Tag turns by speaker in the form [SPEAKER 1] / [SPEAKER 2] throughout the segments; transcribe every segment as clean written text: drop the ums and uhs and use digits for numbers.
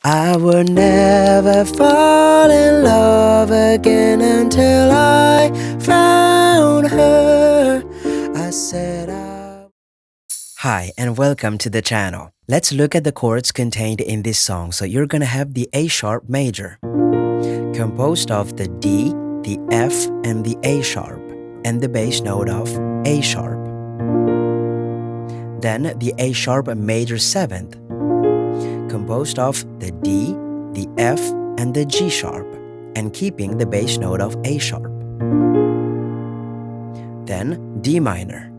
[SPEAKER 1] I would never fall in love again until I found her. I said I... Hi, and welcome to the channel. Let's look at the chords contained in this song. So you're gonna have the A sharp major, composed of the D, the F, and the A sharp, and the bass note of A sharp. Then the A sharp major seventh, composed of the D, the F, and the G sharp, and keeping the bass note of A sharp. Then D minor,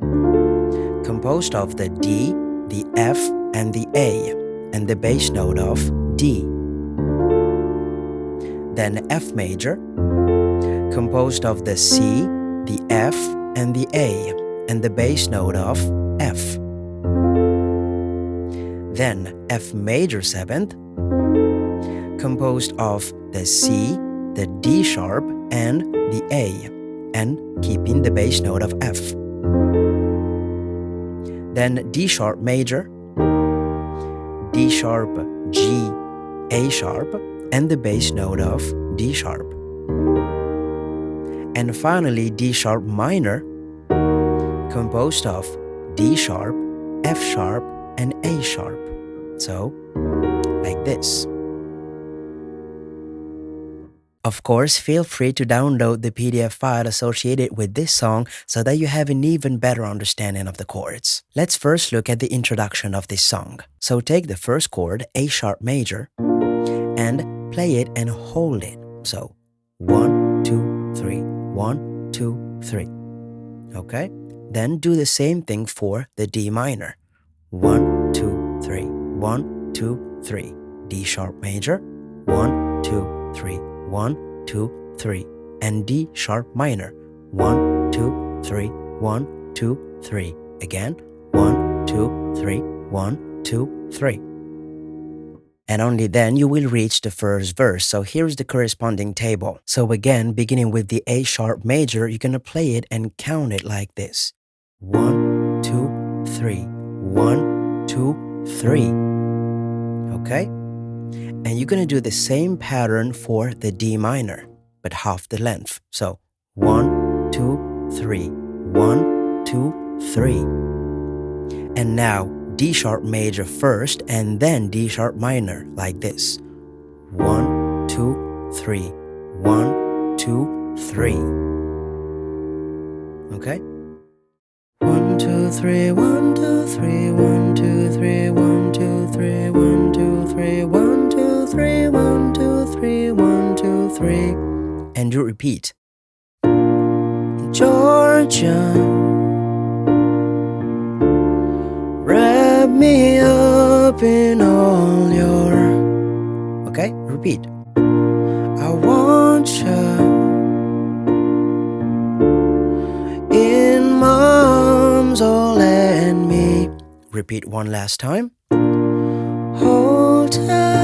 [SPEAKER 1] composed of the D, the F, and the A, and the bass note of D. Then F major, composed of the C, the F, and the A, and the bass note of F. Then F major seventh, composed of the C, the D sharp, and the A, and keeping the bass note of F. Then D sharp major, D sharp, G, A sharp, and the bass note of D sharp. And finally D sharp minor, composed of D sharp, F sharp, and A sharp. So, like this. Of course, feel free to download the PDF file associated with this song so that you have an even better understanding of the chords. Let's first look at the introduction of this song. So take the first chord, A sharp major, and play it and hold it. So 1, 2, 3, 1, 2, 3. Okay? Then do the same thing for the D minor. 1, 2, 3, 1, 2, 3. D sharp major, 1, 2, 3, 1, 2, 3. And D sharp minor, 1, 2, 3, 1, 2, 3. Again, 1, 2, 3, 1, 2, 3. And only then you will reach the first verse. So here's the corresponding table. So again, beginning with the A sharp major, you're gonna play it and count it like this. 1, 2, 3. 1, 2, 3. Okay? And you're gonna do the same pattern for the D minor, but half the length. So 1, 2, 3. 1, 2, 3. And now D sharp major first and then D sharp minor like this. 1, 2, 3. 1, 2, 3. Okay? 1, 2, 3, 1, 2, 3, 1, 2, 3, 1, 2, 3, 1, 2, 3, 1, 2, 3, 1, 2, 3, 1, 2, 3. And you repeat. Georgia, wrap me up in all your... Okay, repeat. I want you in my arms, oh let me... Repeat one last time. Hold her,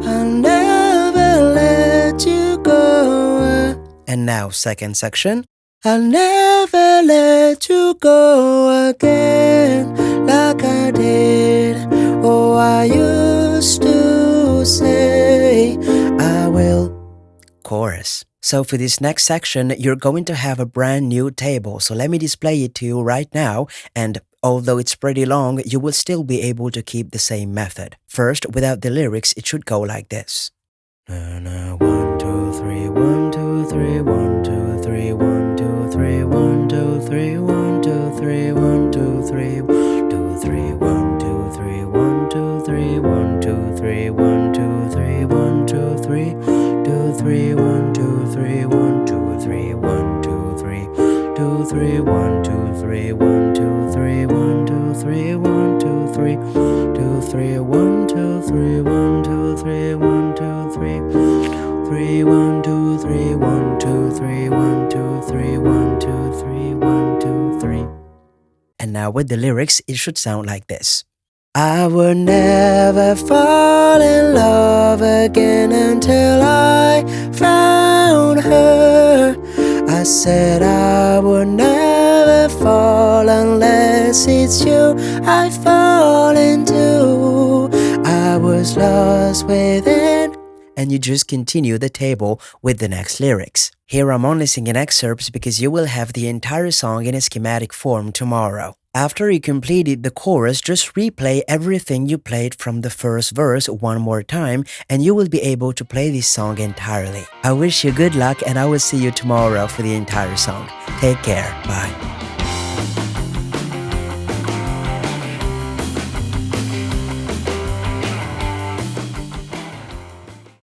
[SPEAKER 1] I'll never let you go. And now second section. I'll never let you go again like I did. Oh, I used to say I will. Chorus. So for this next section, you're going to have a brand new table. So let me display it to you right now. And although it's pretty long, you will still be able to keep the same method. First, without the lyrics, it should go like this. 1, 2, 3, 1, 2, 3, 1, 2, 3, 1, 2, 3, 1, 2, 3, 1, 2, 3, 1, 2, 3, 1, 2, 3, 1, 2, 3, 1, 2, 3, 1, 2, 3, 1, 2, 3, 1, 2, 3, 2, 3, 1, 2, 3, 1, 2, 3, 1, 2, 3, 2, 3, 1, 2, 3, 1, 2, 3, 1, 2, 3, 1, 2, 3, 2, 3, 1, 2, 3, 1, 2, 3, 1, 2, 3, 3, 1, 2, 3, 1, 2, 3, 1, 2, 3, 1, 2, 3, 1, 2, 3. And now with the lyrics, it should sound like this. I would never fall in love again until I found her. I said I would never fall unless it's you I fall into. was lost within. And you just continue the table with the next lyrics. Here I'm only singing excerpts because you will have the entire song in a schematic form tomorrow. After you completed the chorus, just replay everything you played from the first verse one more time and you will be able to play this song entirely. I wish you good luck and I will see you tomorrow for the entire song. Take care. Bye.